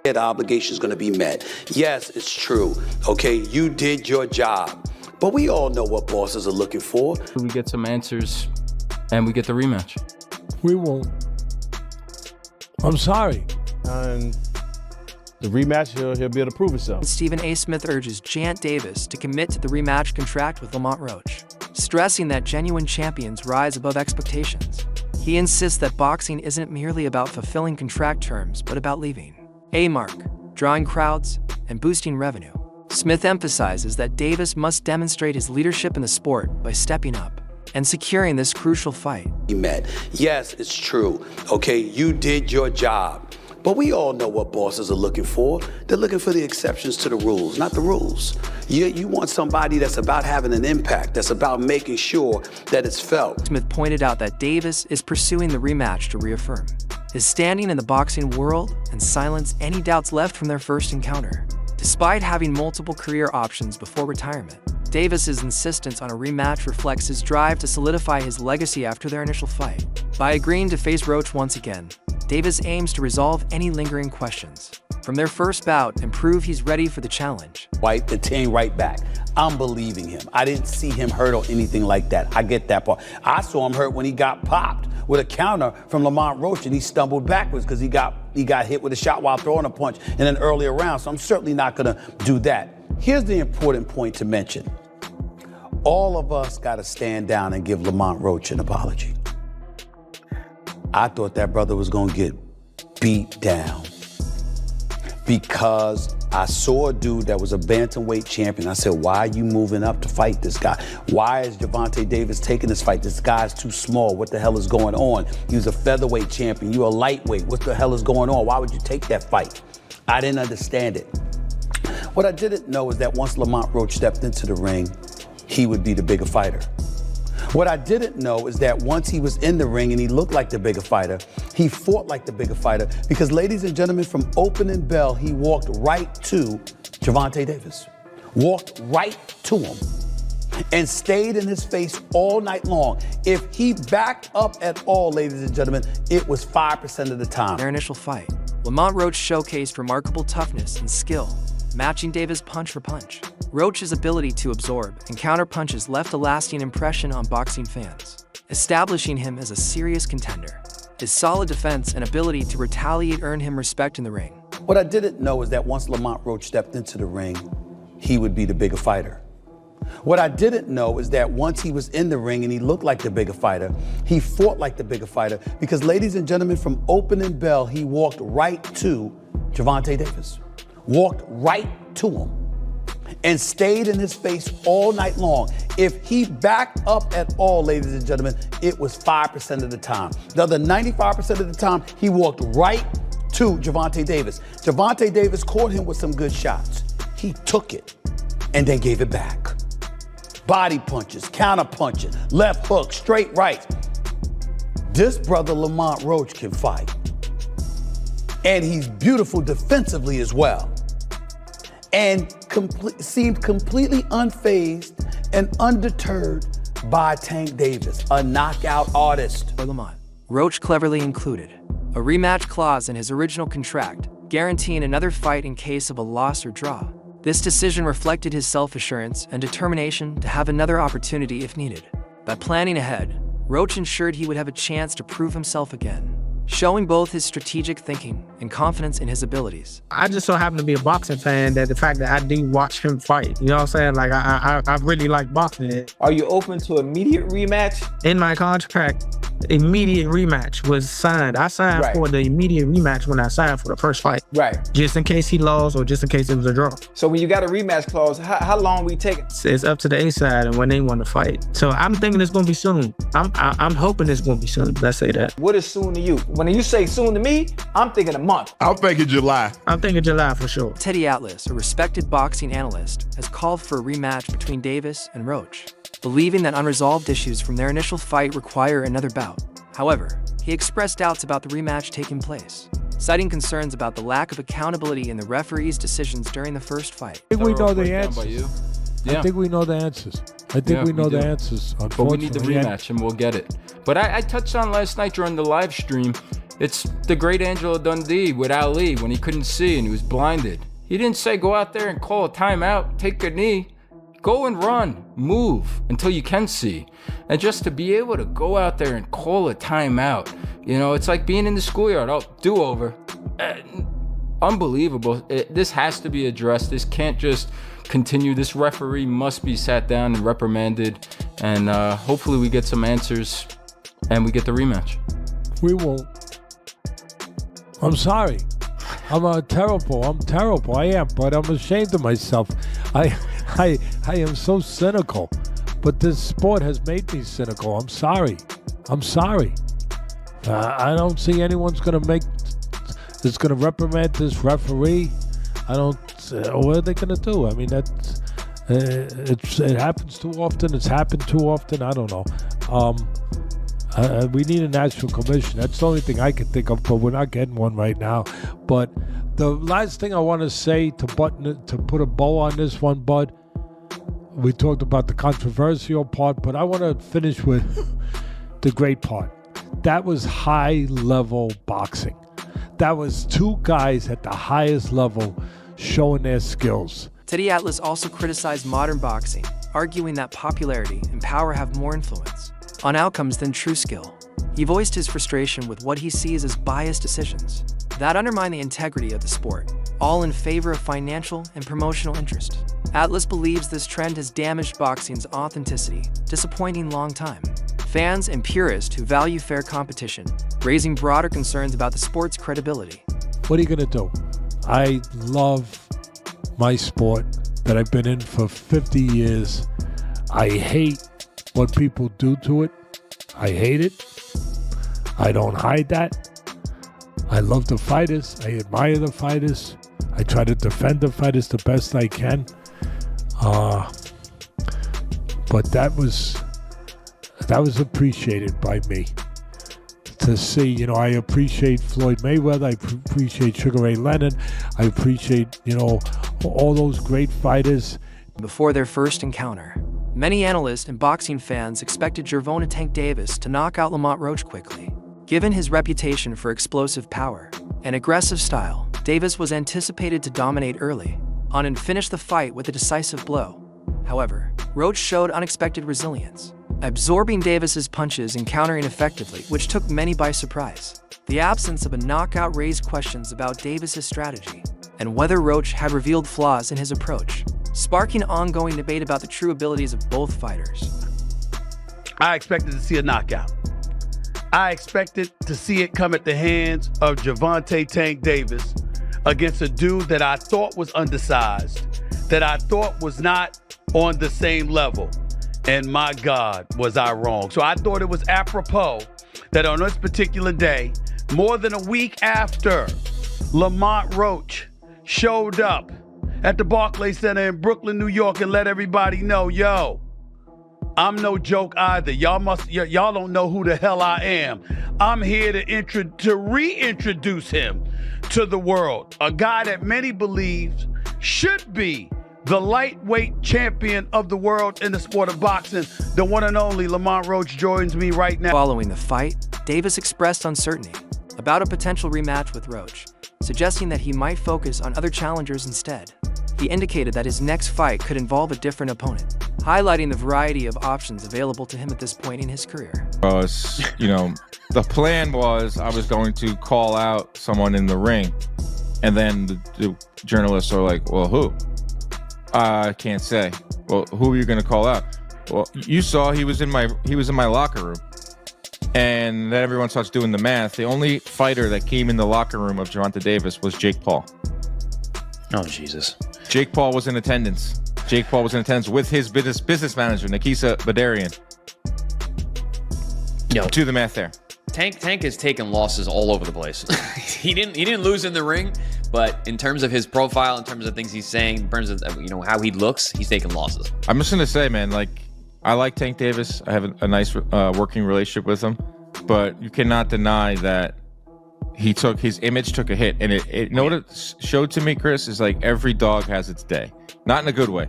The obligation is going to be met. Yes, it's true. Okay, you did your job. But we all know what bosses are looking for. We get some answers and we get the rematch. We won't. I'm sorry. And the rematch, he'll be able to prove himself. Stephen A. Smith urges Davis to commit to the rematch contract with Lamont Rematch, stressing that genuine champions rise above expectations. He insists that boxing isn't merely about fulfilling contract terms, but about leaving a mark, drawing crowds, and boosting revenue. Smith emphasizes that Davis must demonstrate his leadership in the sport by stepping up and securing this crucial fight. Yes, it's true. Okay, you did your job. But we all know what bosses are looking for. They're looking for the exceptions to the rules, not the rules. You want somebody that's about having an impact, that's about making sure that it's felt. Smith pointed out that Davis is pursuing the rematch to reaffirm his standing in the boxing world and silence any doubts left from their first encounter. Despite having multiple career options before retirement, Davis's insistence on a rematch reflects his drive to solidify his legacy after their initial fight. By agreeing to face Roach once again, Davis aims to resolve any lingering questions from their first bout and prove he's ready for the challenge. Wipe the team right back. I'm believing him. I didn't see him hurt or anything like that. I get that part. I saw him hurt when he got popped with a counter from Lamont Roach and he stumbled backwards because he got hit with a shot while throwing a punch in an earlier round. So I'm certainly not going to do that. Here's the important point to mention. All of us got to stand down and give Lamont Roach an apology. I thought that brother was going to get beat down because I saw a dude that was a bantamweight champion. I said, why are you moving up to fight this guy? Why is Gervonta Davis taking this fight? This guy's too small. What the hell is going on? He was a featherweight champion. You're a lightweight. What the hell is going on? Why would you take that fight? I didn't understand it. What I didn't know is that once Lamont Roach stepped into the ring, he would be the bigger fighter. What I didn't know is that once he was in the ring and he looked like the bigger fighter, he fought like the bigger fighter because, ladies and gentlemen, from opening bell, he walked right to Gervonta Davis. Walked right to him and stayed in his face all night long. If he backed up at all, ladies and gentlemen, it was 5% of the time. Their initial fight, Lamont Roach showcased remarkable toughness and skill, matching Davis punch for punch. Roach's ability to absorb and counter punches left a lasting impression on boxing fans, establishing him as a serious contender. His solid defense and ability to retaliate earned him respect in the ring. What I didn't know is that once Lamont Roach stepped into the ring, he would be the bigger fighter. What I didn't know is that once he was in the ring and he looked like the bigger fighter, he fought like the bigger fighter because, ladies and gentlemen, from opening bell, he walked right to Gervonta Davis. Walked right to him and stayed in his face all night long. If he backed up at all, ladies and gentlemen, it was 5% of the time. The other 95% of the time, he walked right to Gervonta Davis. Gervonta Davis caught him with some good shots. He took it and then gave it back. Body punches, counter punches, left hook, straight right. This brother Lamont Roach can fight. And he's beautiful defensively as well. And seemed completely unfazed and undeterred by Tank Davis, a knockout artist. For Lamont, Roach cleverly included a rematch clause in his original contract, guaranteeing another fight in case of a loss or draw. This decision reflected his self-assurance and determination to have another opportunity if needed. By planning ahead, Roach ensured he would have a chance to prove himself again, showing both his strategic thinking and confidence in his abilities. I just so happen to be a boxing fan that the fact that I do watch him fight, you know what I'm saying? Like, I really like boxing. Are you open to immediate rematch? In my contract, immediate rematch was signed. I signed for the immediate rematch when I signed for the first fight. Right. Just in case he lost or just in case it was a draw. So when you got a rematch clause, how long we take it? It's up to the A side and when they want to fight. So I'm thinking it's going to be soon. I'm hoping it's going to be soon. Let's say that. What is soon to you? When you say soon to me, I'm thinking a month. I'm thinking July. I'm thinking July for sure. Teddy Atlas, a respected boxing analyst, has called for a rematch between Davis and Roach, believing that unresolved issues from their initial fight require another bout. However, he expressed doubts about the rematch taking place, citing concerns about the lack of accountability in the referee's decisions during the first fight. I think we know the answers. I think we know the answers. I think we know the answers, but we need the rematch and we'll get it. But I touched on last night during the live stream It's the great Angelo Dundee with Ali when he couldn't see and he was blinded. He didn't say go out there and call a timeout, take a knee. Go and run, move until you can see. And just to be able to go out there and call a timeout, it's like being in the schoolyard. Oh, do-over. Unbelievable. This has to be addressed. This can't just continue. This referee must be sat down and reprimanded. And hopefully we get some answers and we get the rematch. We won't. I'm sorry. I'm terrible. I am, but I'm ashamed of myself. I am so cynical, but this sport has made me cynical. I'm sorry. I don't see anyone's gonna reprimand this referee. What are they gonna do? I mean, it happens too often. It's happened too often. I don't know. We need a national commission. That's the only thing I can think of, but we're not getting one right now. But the last thing I want to say to put a bow on this one, Bud, we talked about the controversial part, but I want to finish with the great part. That was high-level boxing. That was two guys at the highest level showing their skills. Teddy Atlas also criticized modern boxing, arguing that popularity and power have more influence on outcomes than true skill. He voiced his frustration with what he sees as biased decisions that undermine the integrity of the sport, all in favor of financial and promotional interest. Atlas believes this trend has damaged boxing's authenticity, disappointing long-time fans and purists who value fair competition, raising broader concerns about the sport's credibility. What are you going to do? I love my sport that I've been in for 50 years. I hate what people do to it. I hate it. I don't hide that. I love the fighters. I admire the fighters. I try to defend the fighters the best I can. But that was appreciated by me. To see, I appreciate Floyd Mayweather. I appreciate Sugar Ray Leonard. I appreciate, all those great fighters. Before their first encounter, many analysts and boxing fans expected Gervonta tankdavis to knock out Lamont Roach quickly. Given his reputation for explosive power and aggressive style, Davis was anticipated to dominate early on and finish the fight with a decisive blow. However, Roach showed unexpected resilience, absorbing Davis's punches and countering effectively, which took many by surprise. The absence of a knockout raised questions about Davis's strategy and whether Roach had revealed flaws in his approach, sparking ongoing debate about the true abilities of both fighters. I expected to see a knockout. I expected to see it come at the hands of Gervonta Tank Davis against a dude that I thought was undersized, that I thought was not on the same level. And my God, was I wrong. So I thought it was apropos that on this particular day, more than a week after Lamont Roach showed up at the Barclays Center in Brooklyn, New York, and let everybody know, yo, I'm no joke either. Y'all don't know who the hell I am. I'm here to reintroduce him to the world. A guy that many believe should be the lightweight champion of the world in the sport of boxing. The one and only Lamont Roach joins me right now. Following the fight, Davis expressed uncertainty about a potential rematch with Roach, suggesting that he might focus on other challengers instead. He indicated that his next fight could involve a different opponent, highlighting the variety of options available to him at this point in his career. The plan was I was going to call out someone in the ring, and then the journalists are like, well, who? I can't say. Well, who are you going to call out? Well, you saw he was in my locker room. And then everyone starts doing the math. The only fighter that came in the locker room of Gervonta Davis was Jake Paul. Oh, Jesus. Jake Paul was in attendance. Jake Paul was in attendance with his business manager, Nikisa Badarian. Do the math there. Tank has taken losses all over the place. He didn't lose in the ring, but in terms of his profile, in terms of things he's saying, in terms of how he looks, he's taking losses. I'm just gonna say, man, I like Tank Davis. I have a nice working relationship with him, but you cannot deny that his image took a hit, and it what it showed to me, Chris, is every dog has its day, not in a good way.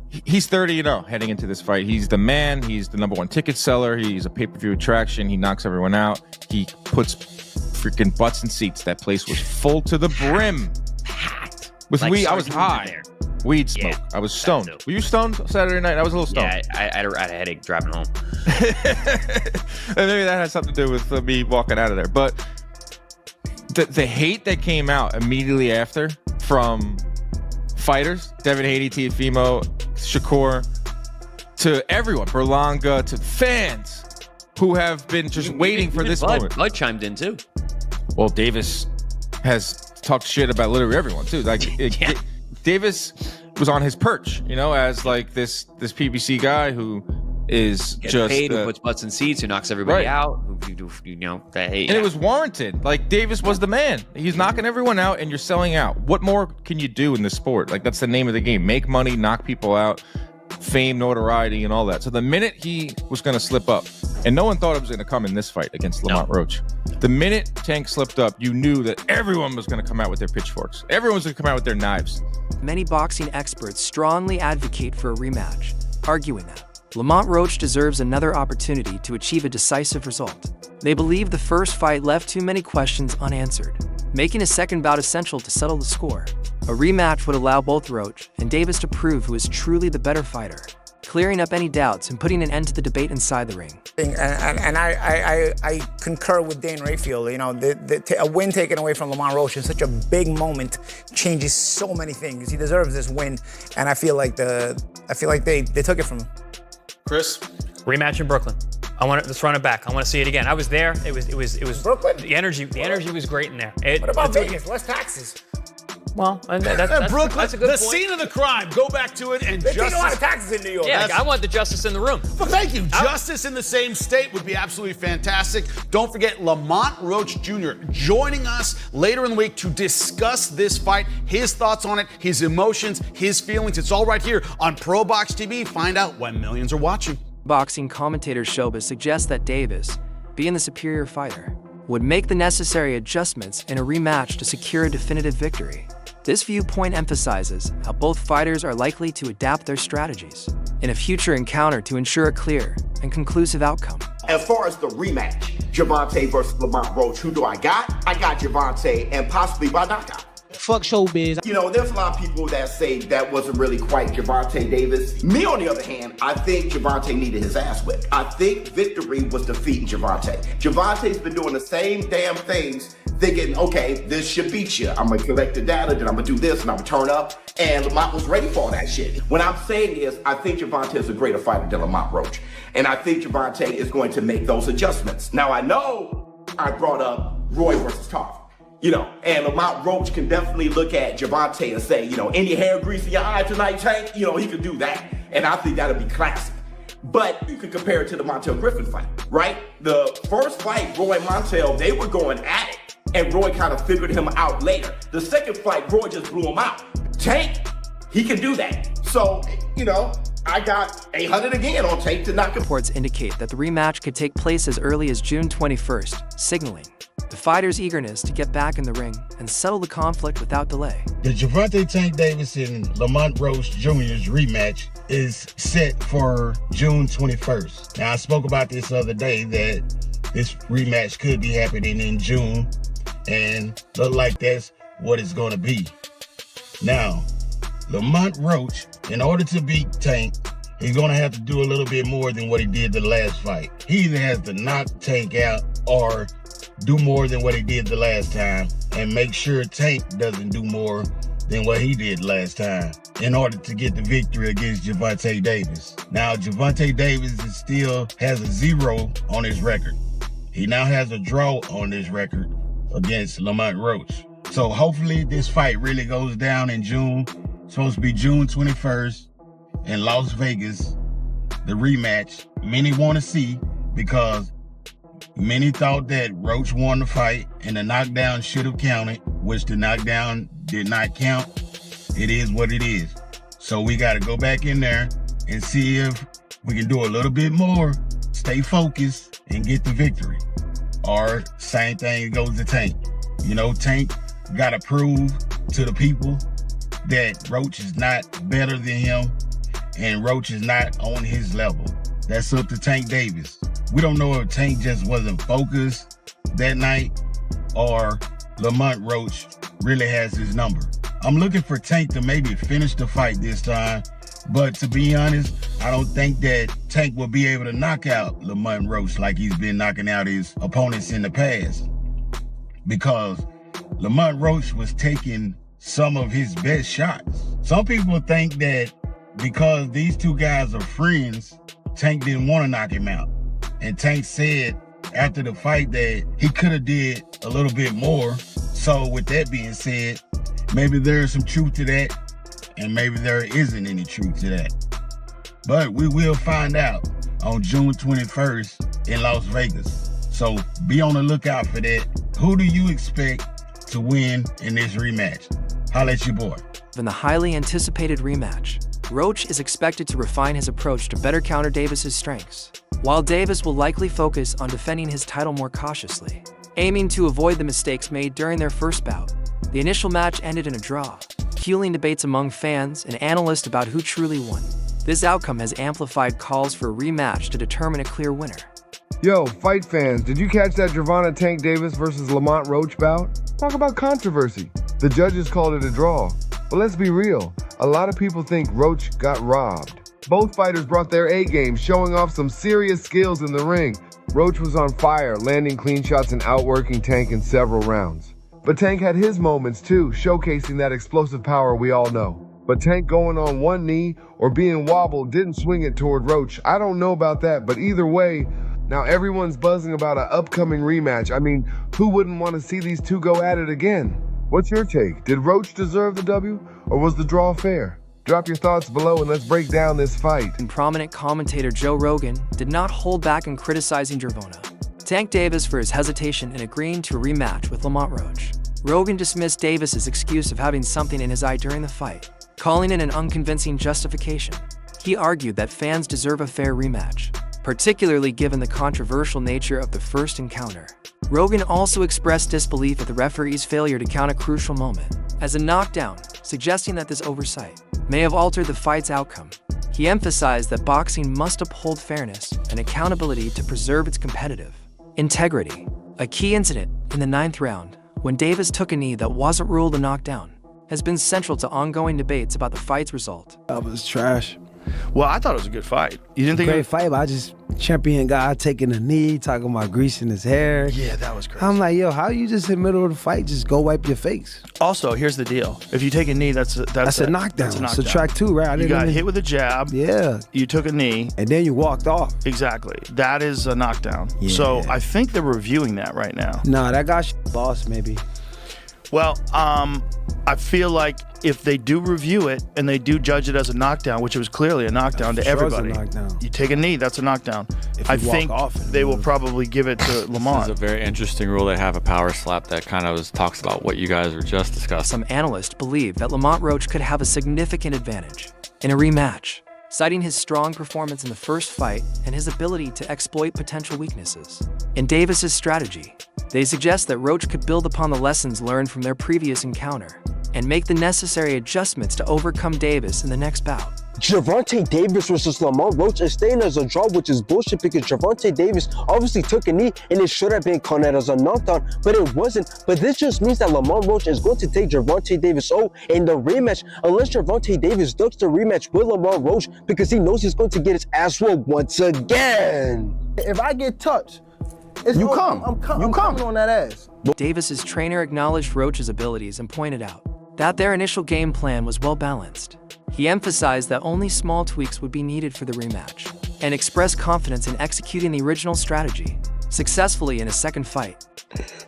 he's 30-0 heading into this fight. He's the man. He's the #1 ticket seller. He's a pay-per-view attraction. He knocks everyone out. He puts freaking butts in seats. That place was full to the brim. Packed. With Like weed, I was sardines in high. there. Weed smoke. Yeah, I was stoned. that too. Were you stoned Saturday night? I was a little stoned. Yeah, I had a headache driving home. And maybe that has something to do with me walking out of there. But the hate that came out immediately after from fighters, Devin Haney, Teofimo, Shakur, to everyone, Berlanga, to fans who have been just waiting for this moment. Bud chimed in too. Well, Davis has talked shit about literally everyone too. Like Davis was on his perch, as like this PBC guy who is Gets just paid, who puts butts in seats, who knocks everybody Right. out, that hate. And it was warranted. Like Davis was the man. He's knocking everyone out, and you're selling out. What more can you do in this sport? Like that's the name of the game: make money, knock people out, fame, notoriety, and all that. So the minute he was going to slip up, and no one thought it was going to come in this fight against Lamont Roach. The minute Tank slipped up, you knew that everyone was going to come out with their pitchforks. Everyone was going to come out with their knives. Many boxing experts strongly advocate for a rematch, arguing that Lamont Roach deserves another opportunity to achieve a decisive result. They believe the first fight left too many questions unanswered, making a second bout essential to settle the score. A rematch would allow both Roach and Davis to prove who is truly the better fighter, clearing up any doubts and putting an end to the debate inside the ring. And I concur with Dane Rayfield. A win taken away from Lamont Roach in such a big moment changes so many things. He deserves this win, and I feel like they took it from him. Chris? Rematch in Brooklyn. Let's run it back. I want to see it again. I was there. It was Brooklyn. The energy was great in there. What about Vegas? Less taxes. Well, that's Brooklyn, that's a good the point. scene of the crime. Go back to it and They take a lot of justice. taxes in New York. Yeah, I want the justice in the room. Well, thank you. Justice in the same state would be absolutely fantastic. Don't forget Lamont Roach Jr. joining us later in the week to discuss this fight, his thoughts on it, his emotions, his feelings. It's all right here on Pro Box TV. Find out when millions are watching. Boxing commentator Shobha suggests that Davis, being the superior fighter, would make the necessary adjustments in a rematch to secure a definitive victory. This viewpoint emphasizes how both fighters are likely to adapt their strategies in a future encounter to ensure a clear and conclusive outcome. As far as the rematch, Gervonta versus Lamont Roach, who do I got? I got Gervonta, and possibly by knockout. Fuck showbiz. There's a lot of people that say that wasn't really quite Gervonta Davis. Me, on the other hand, I think Gervonta needed his ass whipped. I think victory was defeating Gervonta. Gervonta's been doing the same damn things, thinking, okay, this should beat you. I'm gonna collect the data, then I'm gonna do this, and I'm gonna turn up. And Lamont was ready for all that shit. What I'm saying is, I think Gervonta is a greater fighter than Lamont Roach. And I think Gervonta is going to make those adjustments. Now, I know I brought up Roy versus Tarver. And Lamont Roach can definitely look at Gervonta and say, any hair grease in your eye tonight, Tank? He could do that. And I think that'll be classic. But you could compare it to the Montel Griffin fight, right? The first fight, Roy and Montel, they were going at it. And Roy kind of figured him out later. The second fight, Roy just blew him out. Tank, he can do that. So, I got 800 again on Tank to knock him. Reports indicate that the rematch could take place as early as June 21st, signaling the fighters' eagerness to get back in the ring and settle the conflict without delay. The Gervonta Tank Davis and Lamont Roach Jr.'s rematch is set for June 21st. Now, I spoke about this the other day that this rematch could be happening in June, and look like that's what it's going to be. Now, Lamont Roach, in order to beat Tank, he's going to have to do a little bit more than what he did the last fight. He either has to knock Tank out or do more than what he did the last time and make sure Tank doesn't do more than what he did last time in order to get the victory against Gervonta Davis. Now, Gervonta Davis still has a 0 on his record. He now has a draw on his record against Lamont Roach. So hopefully this fight really goes down in June. It's supposed to be June 21st in Las Vegas, the rematch many want to see because many thought that Roach won the fight and the knockdown should have counted, which the knockdown did not count. It is what it is. So we got to go back in there and see if we can do a little bit more, stay focused, and get the victory. Or same thing goes to Tank. Tank got to prove to the people that Roach is not better than him. and Roach is not on his level. That's up to Tank Davis. We don't know if Tank just wasn't focused that night or Lamont Roach really has his number. I'm looking for Tank to maybe finish the fight this time, but to be honest, I don't think that Tank will be able to knock out Lamont Roach like he's been knocking out his opponents in the past, because Lamont Roach was taking some of his best shots. Some people think that because these two guys are friends, Tank didn't want to knock him out. And Tank said after the fight that he could have did a little bit more. So with that being said, maybe there is some truth to that, and maybe there isn't any truth to that. But we will find out on June 21st in Las Vegas. So be on the lookout for that. Who do you expect to win in this rematch? Holla at your boy. In the highly anticipated rematch, Roach is expected to refine his approach to better counter Davis's strengths, while Davis will likely focus on defending his title more cautiously, aiming to avoid the mistakes made during their first bout. The initial match ended in a draw, fueling debates among fans and analysts about who truly won. This outcome has amplified calls for a rematch to determine a clear winner. Yo, fight fans, did you catch that Gervonta Tank Davis versus Lamont Roach bout? Talk about controversy. The judges called it a draw. But let's be real, a lot of people think Roach got robbed. Both fighters brought their A-game, showing off some serious skills in the ring. Roach was on fire, landing clean shots and outworking Tank in several rounds. But Tank had his moments too, showcasing that explosive power we all know. But Tank going on one knee or being wobbled didn't swing it toward Roach. I don't know about that, but either way, now everyone's buzzing about an upcoming rematch. I mean, who wouldn't want to see these two go at it again? What's your take? Did Roach deserve the W, or was the draw fair? Drop your thoughts below and let's break down this fight. And prominent commentator Joe Rogan did not hold back in criticizing Gervonta Tank Davis for his hesitation in agreeing to a rematch with Lamont Roach. Rogan dismissed Davis's excuse of having something in his eye during the fight, calling it an unconvincing justification. He argued that fans deserve a fair rematch, particularly given the controversial nature of the first encounter. Rogan also expressed disbelief at the referee's failure to count a crucial moment as a knockdown, suggesting that this oversight may have altered the fight's outcome. He emphasized that boxing must uphold fairness and accountability to preserve its competitive integrity. A key incident in the 9th round, when Davis took a knee that wasn't ruled a knockdown, has been central to ongoing debates about the fight's result. That was trash. Well, I thought it was a good fight. You didn't think great fight, but I just champion guy taking a knee, talking about greasing his hair. Yeah, that was crazy. I'm like, yo, how you just in the middle of the fight just go wipe your face? Also, here's the deal. If you take a knee, that's a knockdown. That's a knockdown. Subtract 2, right? You got hit with a jab. Yeah. You took a knee. And then you walked off. Exactly. That is a knockdown. Yeah. So I think they're reviewing that right now. Nah, that guy lost maybe. Well, I feel like if they do review it and they do judge it as a knockdown, which it was clearly a knockdown to everybody, you take a knee, that's a knockdown. I think they will probably give it to Lamont. This is a very interesting rule. They have a power slap that kind of talks about what you guys were just discussing. Some analysts believe that Lamont Roach could have a significant advantage in a rematch, citing his strong performance in the first fight and his ability to exploit potential weaknesses in Davis's strategy. They suggest that Roach could build upon the lessons learned from their previous encounter and make the necessary adjustments to overcome Davis in the next bout. Gervonta Davis versus Lamont Roach is staying as a draw, which is bullshit because Gervonta Davis obviously took a knee and it should have been counted as a knockdown, but it wasn't. But this just means that Lamont Roach is going to take Gervonta Davis in the rematch, unless Gervonta Davis ducks the rematch with Lamont Roach because he knows he's going to get his ass whooped once again. If I get touched, You come. I'm coming on that ass. Davis's trainer acknowledged Roach's abilities and pointed out that their initial game plan was well balanced. He emphasized that only small tweaks would be needed for the rematch and expressed confidence in executing the original strategy successfully in a second fight.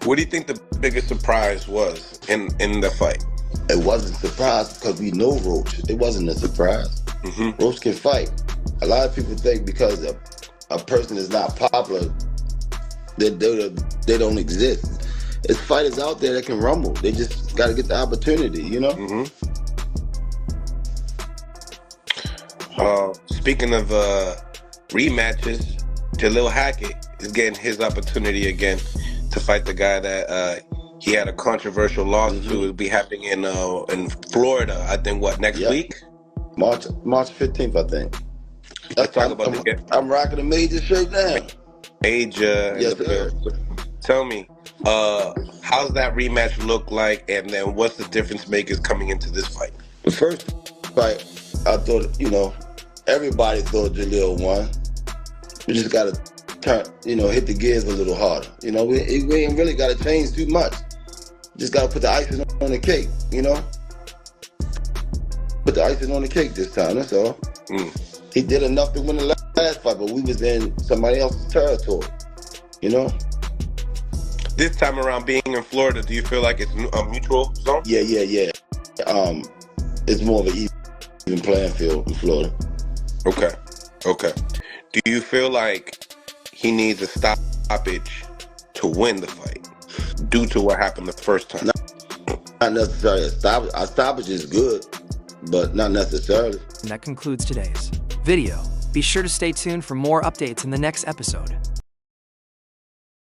What do you think the biggest surprise was in the fight? It wasn't a surprise because we know Roach. It wasn't a surprise. Roach can fight. A lot of people think because a person is not popular, they don't exist. There's fighters out there that can rumble. They just got to get the opportunity, you know? Speaking of rematches, Jalil Hackett is getting his opportunity again to fight the guy that he had a controversial loss to. It'll be happening in Florida, I think, next week? March 15th, I think. Let's talk about I'm rocking a major shirt now. Major. Yes, sir. Tell me, how's that rematch look like, and then what's the difference makers coming into this fight? The first fight, I thought, everybody thought Jaleel won. We just got to turn, hit the gears a little harder. We ain't really got to change too much. Just got to put the icing on the cake, Put the icing on the cake this time, that's all. He did enough to win the last fight, but we was in somebody else's territory, This time around, being in Florida, do you feel like it's a mutual zone? Yeah. It's more of an even playing field in Florida. Okay. Do you feel like he needs a stoppage to win the fight due to what happened the first time? Not necessarily a stoppage. A stoppage is good, but not necessarily. And that concludes today's video. Be sure to stay tuned for more updates in the next episode.